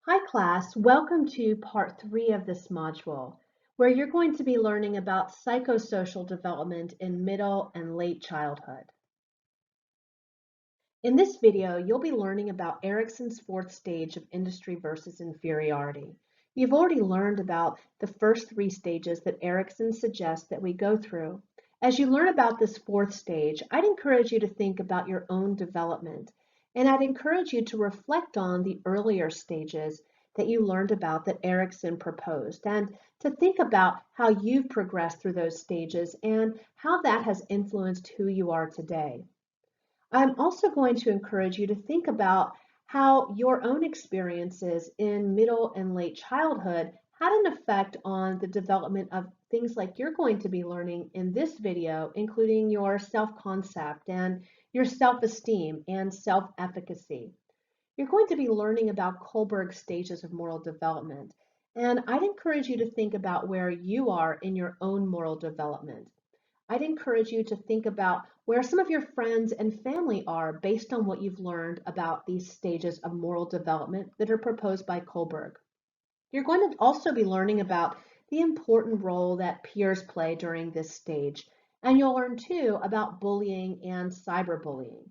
Hi class, welcome to part 3 of this module, where you're going to be learning about psychosocial development in middle and late childhood. In this video, you'll be learning about Erikson's fourth stage of industry versus inferiority. You've already learned about the first 3 stages that Erikson suggests that we go through. As you learn about this fourth stage, I'd encourage you to think about your own development, and I'd encourage you to reflect on the earlier stages that you learned about that Erikson proposed, and to think about how you've progressed through those stages and how that has influenced who you are today. I'm also going to encourage you to think about how your own experiences in middle and late childhood had an effect on the development of things like you're going to be learning in this video, including your self-concept and your self-esteem and self-efficacy. You're going to be learning about Kohlberg's stages of moral development, and I'd encourage you to think about where you are in your own moral development. I'd encourage you to think about where some of your friends and family are based on what you've learned about these stages of moral development that are proposed by Kohlberg. You're going to also be learning about the important role that peers play during this stage, and you'll learn too about bullying and cyberbullying.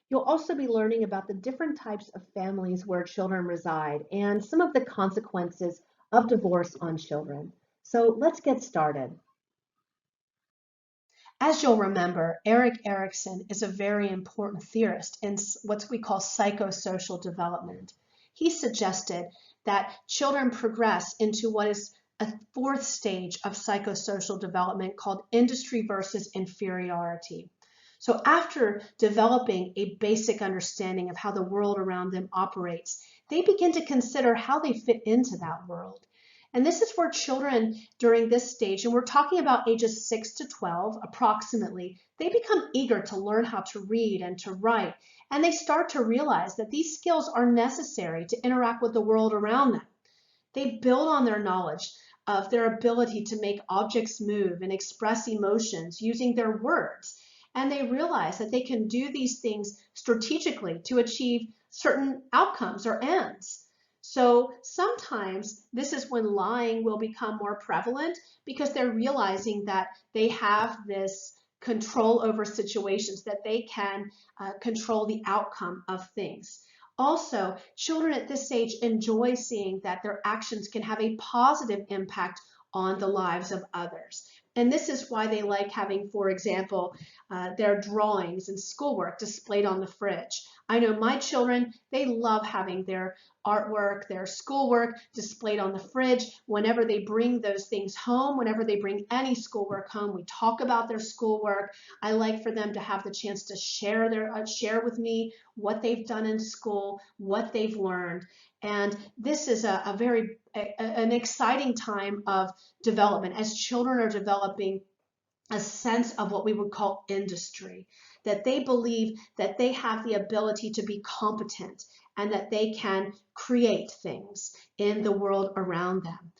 You'll also be learning about the different types of families where children reside and some of the consequences of divorce on children. So let's get started. As you'll remember, Erik Erikson is a very important theorist in what we call psychosocial development. He suggested that children progress into what is a fourth stage of psychosocial development called industry versus inferiority. So after developing a basic understanding of how the world around them operates, they begin to consider how they fit into that world. And this is where children during this stage, and we're talking about ages 6 to 12 approximately, they become eager to learn how to read and to write. And they start to realize that these skills are necessary to interact with the world around them. They build on their knowledge of their ability to make objects move and express emotions using their words. And they realize that they can do these things strategically to achieve certain outcomes or ends. So sometimes this is when lying will become more prevalent because they're realizing that they have this control over situations, that they can control the outcome of things. Also, children at this age enjoy seeing that their actions can have a positive impact on the lives of others. And this is why they like having, for example, their drawings and schoolwork displayed on the fridge. I know my children, they love having their artwork, their schoolwork displayed on the fridge. Whenever they bring those things home, whenever they bring any schoolwork home, we talk about their schoolwork. I like for them to have the chance to share with me what they've done in school, what they've learned. And this is an exciting time of development as children are developing a sense of what we would call industry, that they believe that they have the ability to be competent and that they can create things in the world around them.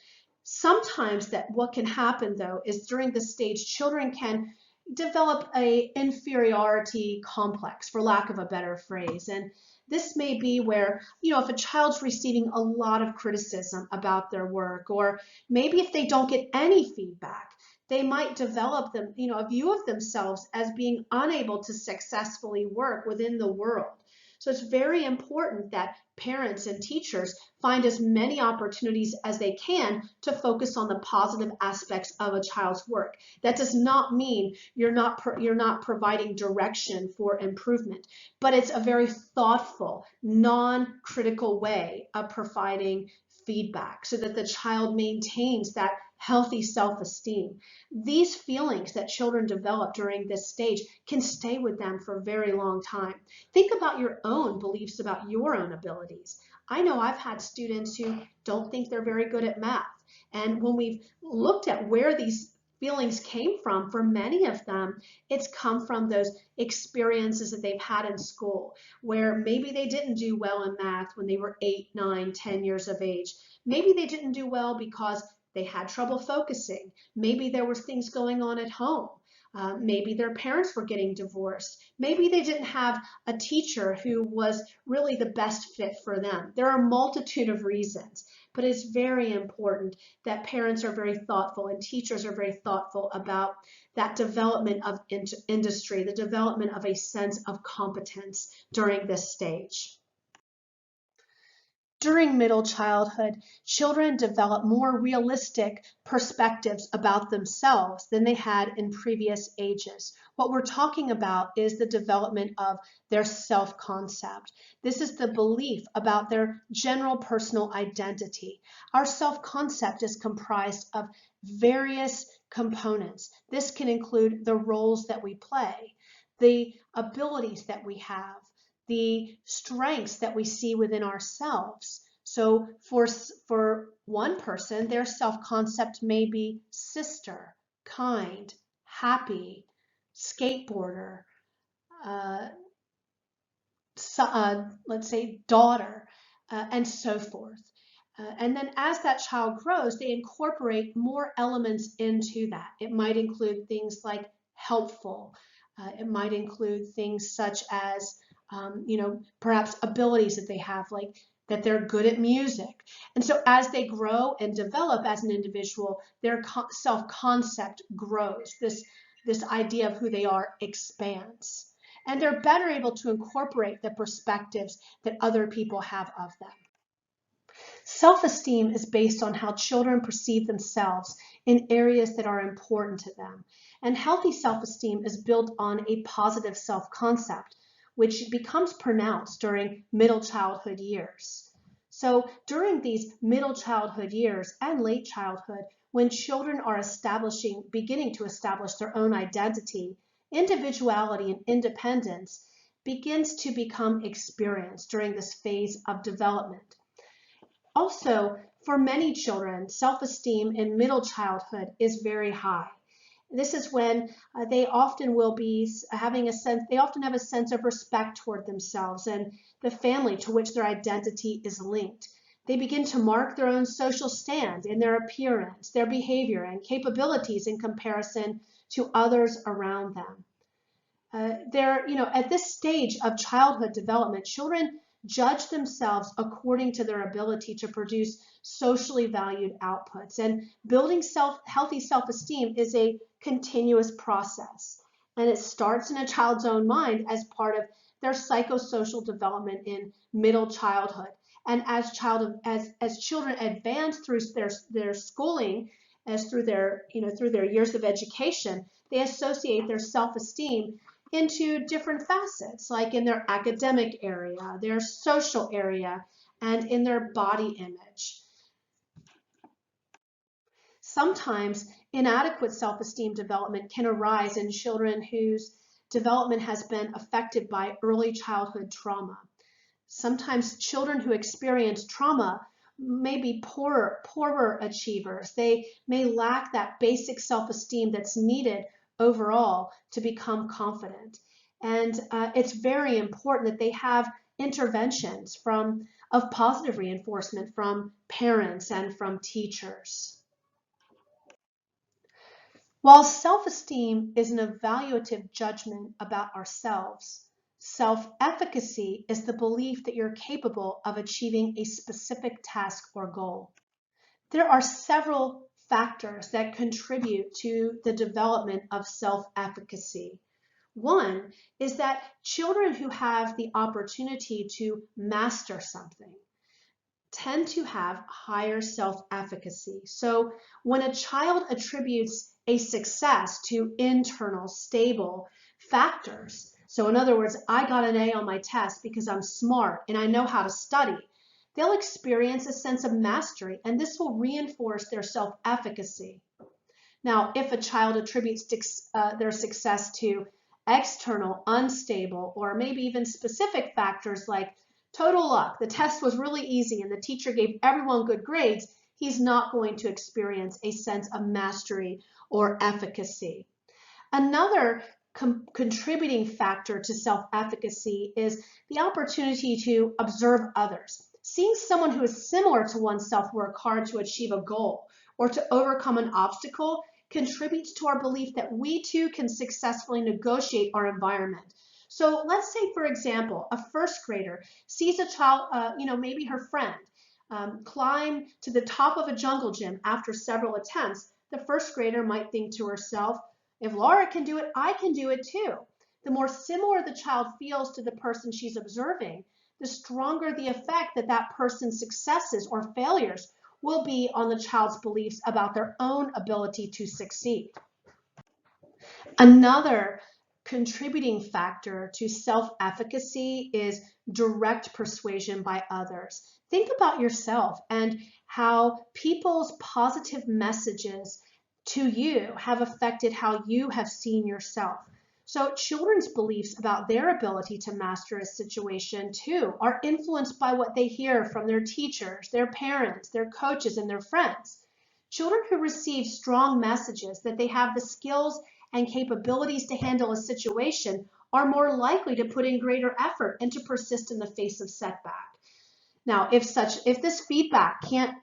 Sometimes that what can happen though is during this stage, children can develop a inferiority complex, for lack of a better phrase. And this may be where, if a child's receiving a lot of criticism about their work, or maybe if they don't get any feedback, they might develop a view of themselves as being unable to successfully work within the world. So it's very important that parents and teachers find as many opportunities as they can to focus on the positive aspects of a child's work. That does not mean you're not providing direction for improvement, but it's a very thoughtful, non-critical way of providing feedback so that the child maintains that healthy self-esteem. These feelings that children develop during this stage can stay with them for a very long time. Think about your own beliefs about your own abilities. I know I've had students who don't think they're very good at math. And when we've looked at where these feelings came from, for many of them, it's come from those experiences that they've had in school, where maybe they didn't do well in math when they were 8, 9, 10 years of age. Maybe they didn't do well because they had trouble focusing. Maybe there was things going on at home. Maybe their parents were getting divorced. Maybe they didn't have a teacher who was really the best fit for them. There are a multitude of reasons, but it's very important that parents are very thoughtful and teachers are very thoughtful about that development of industry, the development of a sense of competence during this stage. During middle childhood, children develop more realistic perspectives about themselves than they had in previous ages. What we're talking about is the development of their self-concept. This is the belief about their general personal identity. Our self-concept is comprised of various components. This can include the roles that we play, the abilities that we have, the strengths that we see within ourselves. So for one person, their self-concept may be sister, kind, happy, skateboarder, uh, let's say daughter, and so forth. And then as that child grows, they incorporate more elements into that. It might include things like helpful. It might include things such as perhaps abilities that they have, like that they're good at music. And so as they grow and develop as an individual, their self-concept grows. This idea of who they are expands. And they're better able to incorporate the perspectives that other people have of them. Self-esteem is based on how children perceive themselves in areas that are important to them. And healthy self-esteem is built on a positive self-concept, which becomes pronounced during middle childhood years. So during these middle childhood years and late childhood, when children are beginning to establish their own identity, individuality and independence begins to become experienced during this phase of development. Also, for many children, self-esteem in middle childhood is very high. This is when they often will be having they often have a sense of respect toward themselves and the family to which their identity is linked. They begin to mark their own social stand in their appearance, their behavior, and capabilities in comparison to others around them. At this stage of childhood development, children judge themselves according to their ability to produce socially valued outputs. And building healthy self-esteem is a continuous process. And it starts in a child's own mind as part of their psychosocial development in middle childhood. And as children advance through their schooling, through their years of education, they associate their self-esteem into different facets, like in their academic area, their social area, and in their body image. Sometimes inadequate self-esteem development can arise in children whose development has been affected by early childhood trauma. Sometimes children who experience trauma may be poorer achievers. They may lack that basic self-esteem that's needed overall to become confident. And it's very important that they have interventions of positive reinforcement from parents and from teachers. While self-esteem is an evaluative judgment about ourselves, self-efficacy is the belief that you're capable of achieving a specific task or goal. There are several factors that contribute to the development of self-efficacy. One is that children who have the opportunity to master something tend to have higher self-efficacy. So when a child attributes a success to internal, stable factors, so in other words, I got an A on my test because I'm smart and I know how to study, they'll experience a sense of mastery, and this will reinforce their self-efficacy. Now, if a child attributes their success to external, unstable, or maybe even specific factors like total luck, the test was really easy and the teacher gave everyone good grades, he's not going to experience a sense of mastery or efficacy. Another contributing factor to self-efficacy is the opportunity to observe others. Seeing someone who is similar to oneself work hard to achieve a goal or to overcome an obstacle contributes to our belief that we too can successfully negotiate our environment. So let's say, for example, a first grader sees a child, maybe her friend, climb to the top of a jungle gym after several attempts. The first grader might think to herself, if Laura can do it, I can do it too. The more similar the child feels to the person she's observing, the stronger the effect that that person's successes or failures will be on the child's beliefs about their own ability to succeed. Another contributing factor to self-efficacy is direct persuasion by others. Think about yourself and how people's positive messages to you have affected how you have seen yourself. So children's beliefs about their ability to master a situation too are influenced by what they hear from their teachers, their parents, their coaches, and their friends. Children who receive strong messages that they have the skills and capabilities to handle a situation are more likely to put in greater effort and to persist in the face of setback. Now, if this feedback can't,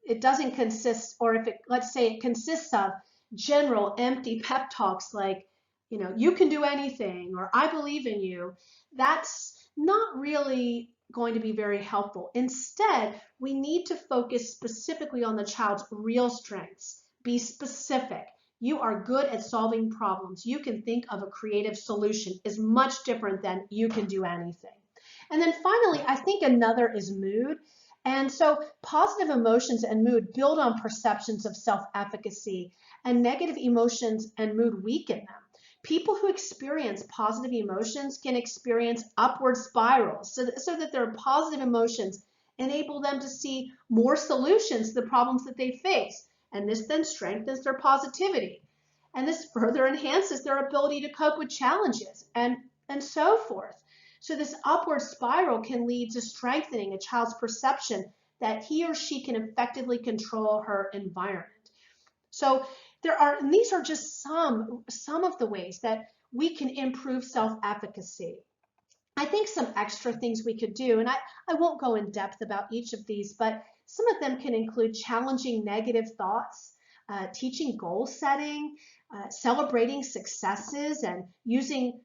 it doesn't consist, or if it, let's say it consists of general empty pep talks like, you can do anything, or I believe in you, that's not really going to be very helpful. Instead, we need to focus specifically on the child's real strengths. Be specific. You are good at solving problems. You can think of a creative solution is much different than you can do anything. And then finally, I think another is mood. And so positive emotions and mood build on perceptions of self-efficacy, and negative emotions and mood weaken them. People who experience positive emotions can experience upward spirals so that their positive emotions enable them to see more solutions to the problems that they face. And this then strengthens their positivity. And this further enhances their ability to cope with challenges and so forth. So this upward spiral can lead to strengthening a child's perception that he or she can effectively control her environment. So and these are just some of the ways that we can improve self-efficacy. I think some extra things we could do, and I won't go in depth about each of these, but some of them can include challenging negative thoughts, teaching goal setting, celebrating successes, and using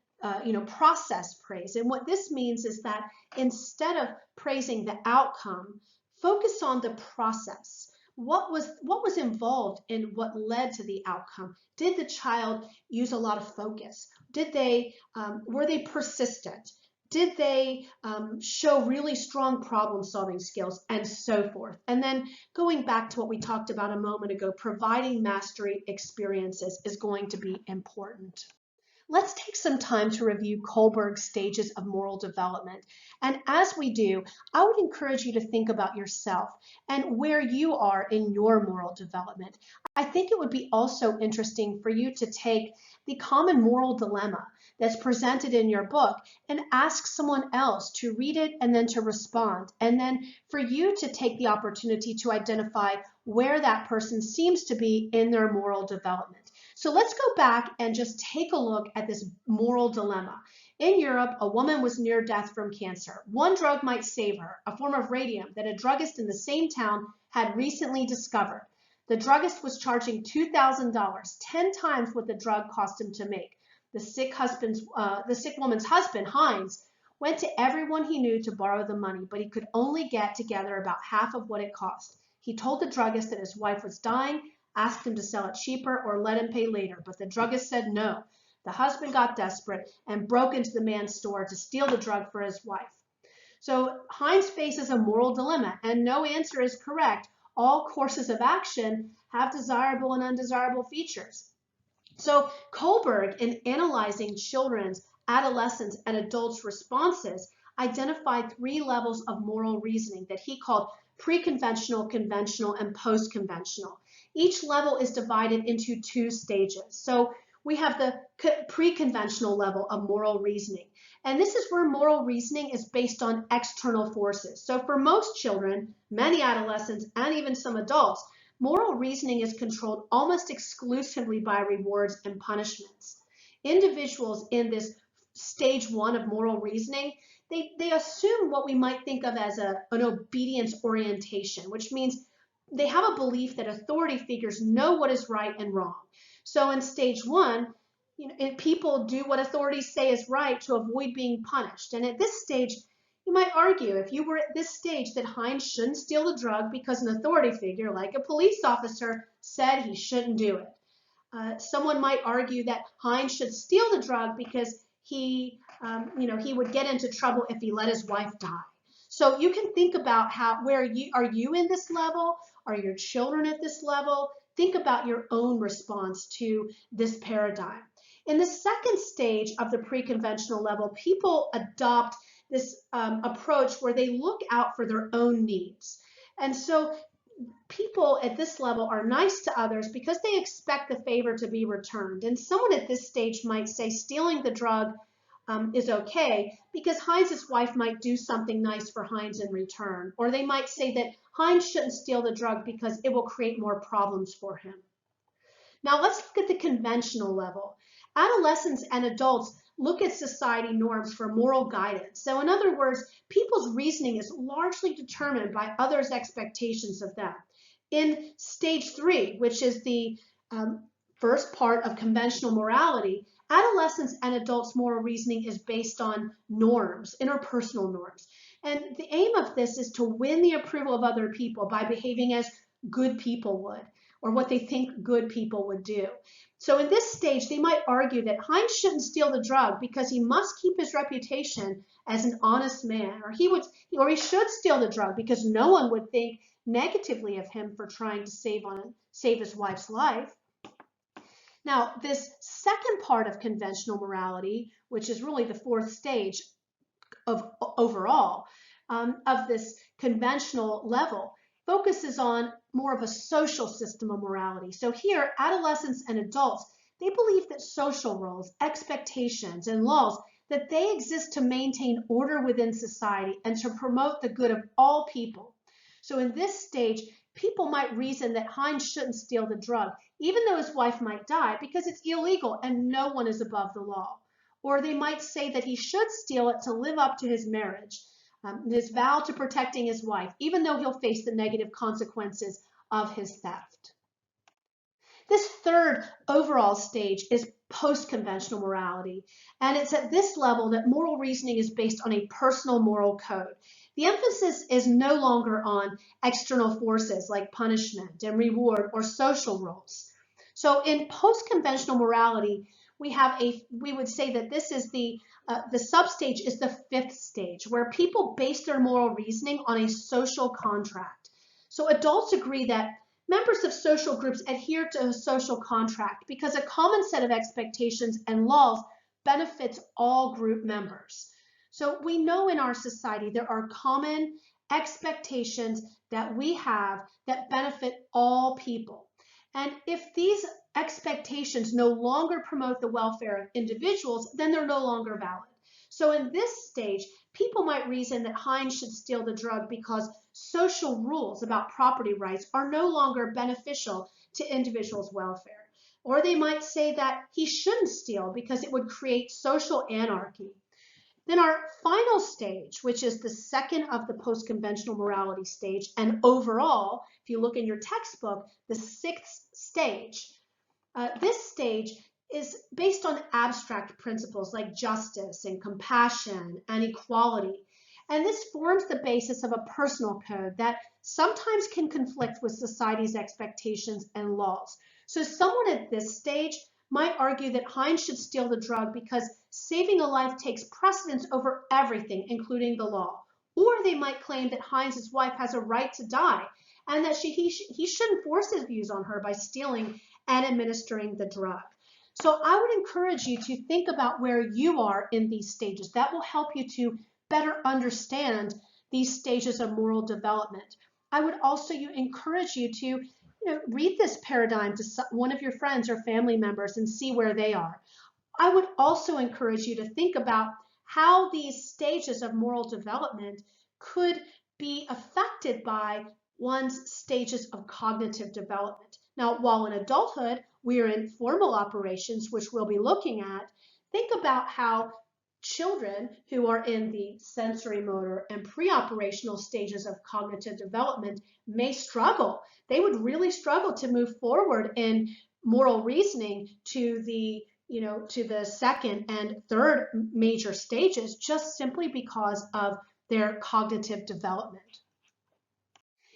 process praise. And what this means is that instead of praising the outcome, focus on the process. What was involved in what led to the outcome? Did the child use a lot of focus? Were they persistent? Did they show really strong problem-solving skills, and so forth? And then going back to what we talked about a moment ago, providing mastery experiences is going to be important. Let's take some time to review Kohlberg's stages of moral development. And as we do, I would encourage you to think about yourself and where you are in your moral development. I think it would be also interesting for you to take the common moral dilemma that's presented in your book and ask someone else to read it and then to respond. And then for you to take the opportunity to identify where that person seems to be in their moral development. So let's go back and just take a look at this moral dilemma. In Europe, a woman was near death from cancer. One drug might save her, a form of radium that a druggist in the same town had recently discovered. The druggist was charging $2,000, 10 times what the drug cost him to make. The sick woman's husband, Heinz, went to everyone he knew to borrow the money, but he could only get together about half of what it cost. He told the druggist that his wife was dying, asked him to sell it cheaper or let him pay later, but the druggist said no. The husband got desperate and broke into the man's store to steal the drug for his wife. So Heinz faces a moral dilemma, and no answer is correct. All courses of action have desirable and undesirable features. So Kohlberg, in analyzing children's, adolescents, and adults' responses, identified 3 levels of moral reasoning that he called pre-conventional, conventional, and post-conventional. Each level is divided into 2 stages. So we have the pre-conventional level of moral reasoning. And this is where moral reasoning is based on external forces. So for most children, many adolescents, and even some adults, moral reasoning is controlled almost exclusively by rewards and punishments. Individuals in this stage 1 of moral reasoning, they assume what we might think of as an obedience orientation, which means they have a belief that authority figures know what is right and wrong. So in stage one, people do what authorities say is right to avoid being punished. And at this stage, you might argue, if you were at this stage, that Hines shouldn't steal the drug because an authority figure, like a police officer, said he shouldn't do it. Someone might argue that Hines should steal the drug because he would get into trouble if he let his wife die. So you can think about where are you in this level? Are your children at this level? Think about your own response to this paradigm. In the second stage of the pre-conventional level, people adopt this approach where they look out for their own needs. And so people at this level are nice to others because they expect the favor to be returned. And someone at this stage might say stealing the drug is okay because Hines' wife might do something nice for Hines in return. Or they might say that Hines shouldn't steal the drug because it will create more problems for him. Now let's look at the conventional level. Adolescents and adults look at society norms for moral guidance. So in other words, people's reasoning is largely determined by others' expectations of them. In stage 3, which is the first part of conventional morality, adolescents and adults' moral reasoning is based on norms, interpersonal norms. And the aim of this is to win the approval of other people by behaving as good people would, or what they think good people would do. So in this stage, they might argue that Hines shouldn't steal the drug because he must keep his reputation as an honest man, or he should steal the drug because no one would think negatively of him for trying to save his wife's life. Now, this second part of conventional morality, which is really the fourth stage of overall of this conventional level, focuses on more of a social system of morality. So here, adolescents and adults, they believe that social roles, expectations, and laws, that they exist to maintain order within society and to promote the good of all people. So in this stage, people might reason that Hines shouldn't steal the drug, even though his wife might die, because it's illegal and no one is above the law. Or they might say that he should steal it to live up to his marriage, his vow to protecting his wife, even though he'll face the negative consequences of his theft. This third overall stage is post-conventional morality, and it's at this level that moral reasoning is based on a personal moral code. The emphasis is no longer on external forces like punishment and reward or social roles. So in post-conventional morality, we would say that this is the substage is the fifth stage, where people base their moral reasoning on a social contract. So adults agree that members of social groups adhere to a social contract because a common set of expectations and laws benefits all group members. So we know in our society there are common expectations that we have that benefit all people. And if these expectations no longer promote the welfare of individuals, then they're no longer valid. So in this stage, people might reason that Hines should steal the drug because social rules about property rights are no longer beneficial to individuals' welfare. Or they might say that he shouldn't steal because it would create social anarchy. Then our final stage, which is the second of the post-conventional morality stage, and overall, if you look in your textbook, the sixth stage. This stage is based on abstract principles like justice and compassion and equality. And this forms the basis of a personal code that sometimes can conflict with society's expectations and laws. So someone at this stage might argue that Hines should steal the drug because saving a life takes precedence over everything, including the law. Or they might claim that Hines' wife has a right to die and that he shouldn't force his views on her by stealing and administering the drug. So I would encourage you to think about where you are in these stages. That will help you to better understand these stages of moral development. I would also encourage you to read this paradigm to one of your friends or family members and see where they are. I would also encourage you to think about how these stages of moral development could be affected by one's stages of cognitive development. Now, while in adulthood, we are in formal operations, which we'll be looking at, think about how children who are in the sensory motor and pre-operational stages of cognitive development may struggle. They would really struggle to move forward in moral reasoning to the to the second and third major stages, just simply because of their cognitive development.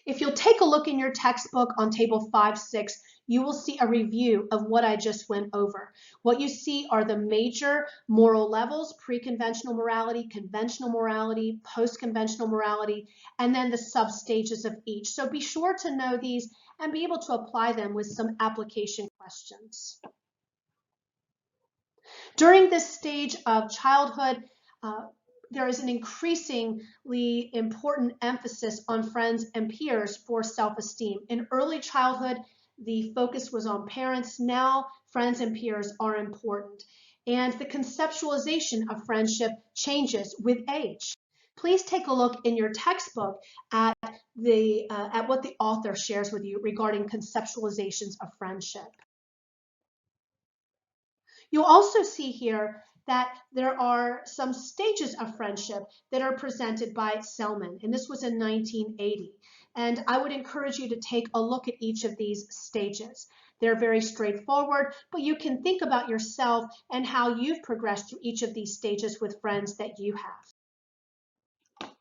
If you'll take a look in your textbook on table 5-6, you will see a review of what I just went over. What you see are the major moral levels: pre-conventional morality, conventional morality, post-conventional morality, and then the sub-stages of each. So be sure to know these and be able to apply them with some application questions. During this stage of childhood, there is an increasingly important emphasis on friends and peers for self-esteem. In early childhood, the focus was on parents. Now, friends and peers are important. And the conceptualization of friendship changes with age. Please take a look in your textbook at what the author shares with you regarding conceptualizations of friendship. You'll also see here that there are some stages of friendship that are presented by Selman, and this was in 1980. And I would encourage you to take a look at each of these stages. They're very straightforward, but you can think about yourself and how you've progressed through each of these stages with friends that you have.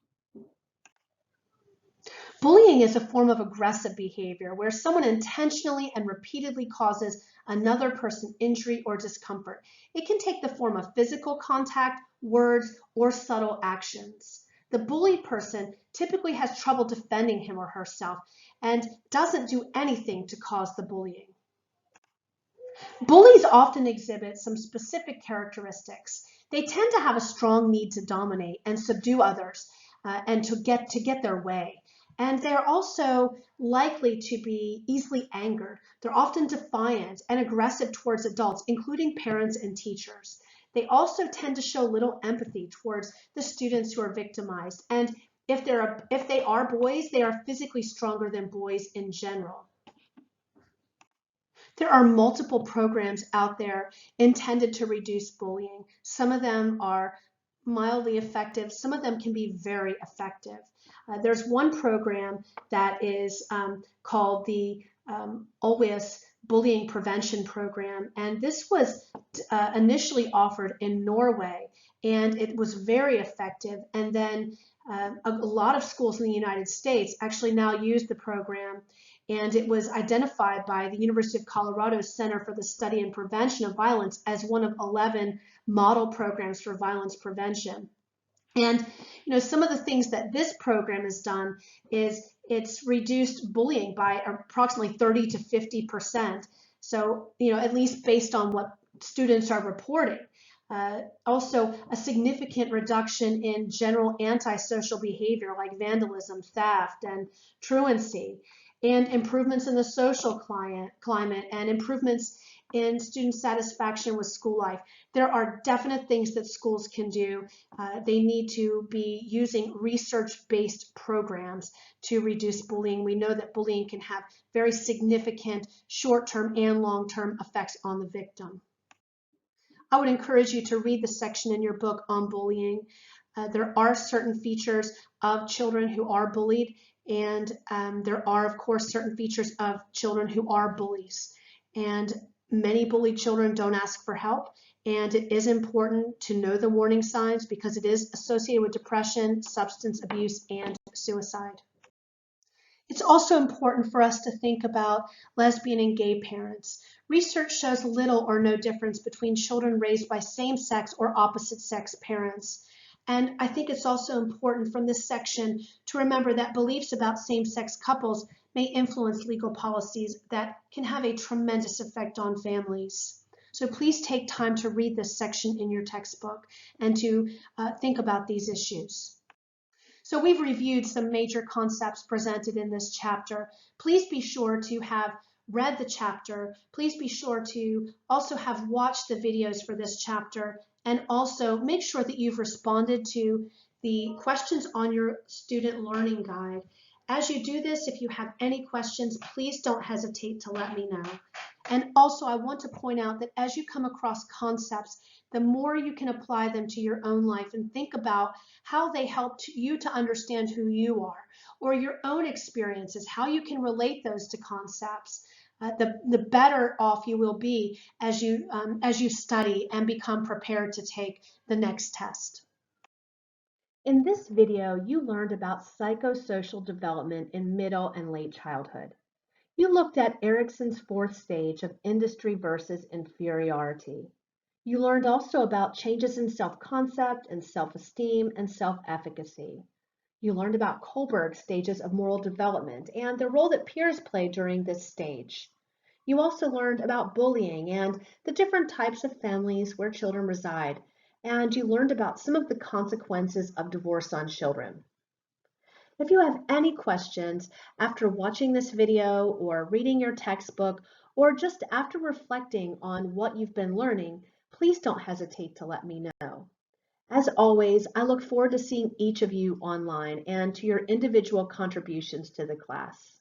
Bullying is a form of aggressive behavior where someone intentionally and repeatedly causes another person injury or discomfort. It can take the form of physical contact, words, or subtle actions. The bullied person typically has trouble defending him or herself and doesn't do anything to cause the bullying. Bullies often exhibit some specific characteristics. They tend to have a strong need to dominate and subdue others and to get their way. And they're also likely to be easily angered. They're often defiant and aggressive towards adults, including parents and teachers. They also tend to show little empathy towards the students who are victimized. And if they are boys, they are physically stronger than boys in general. There are multiple programs out there intended to reduce bullying. Some of them are mildly effective. Some of them can be very effective. There's one program that is called the Always Bullying Prevention Program, and this was initially offered in Norway, and it was very effective. And then a lot of schools in the United States actually now use the program, and it was identified by the University of Colorado Center for the Study and Prevention of Violence as one of 11 model programs for violence prevention. And some of the things that this program has done is it's reduced bullying by approximately 30 to 50%. So, at least based on what students are reporting. Also, a significant reduction in general antisocial behavior like vandalism, theft, and truancy, and improvements in the social climate and improvements in student satisfaction with school life. There are definite things that schools can do. They need to be using research-based programs to reduce bullying. We know that bullying can have very significant short-term and long-term effects on the victim. I would encourage you to read the section in your book on bullying. There are certain features of children who are bullied, and there are, of course, certain features of children who are bullies. And many bullied children don't ask for help, and it is important to know the warning signs because it is associated with depression, substance abuse, and suicide. It's also important for us to think about lesbian and gay parents. Research shows little or no difference between children raised by same-sex or opposite-sex parents. And I think it's also important from this section to remember that beliefs about same-sex couples may influence legal policies that can have a tremendous effect on families. So please take time to read this section in your textbook and to think about these issues. So we've reviewed some major concepts presented in this chapter. Please be sure to have read the chapter. Please be sure to also have watched the videos for this chapter, and also make sure that you've responded to the questions on your student learning guide. As you do this, if you have any questions, please don't hesitate to let me know. And also, I want to point out that as you come across concepts, the more you can apply them to your own life and think about how they help you to understand who you are, or your own experiences, how you can relate those to concepts, the better off you will be as you study and become prepared to take the next test. In this video, you learned about psychosocial development in middle and late childhood. You looked at Erikson's fourth stage of industry versus inferiority. You learned also about changes in self-concept and self-esteem and self-efficacy. You learned about Kohlberg's stages of moral development and the role that peers play during this stage. You also learned about bullying and the different types of families where children reside, and you learned about some of the consequences of divorce on children. If you have any questions after watching this video or reading your textbook or just after reflecting on what you've been learning, please don't hesitate to let me know. As always, I look forward to seeing each of you online and to your individual contributions to the class.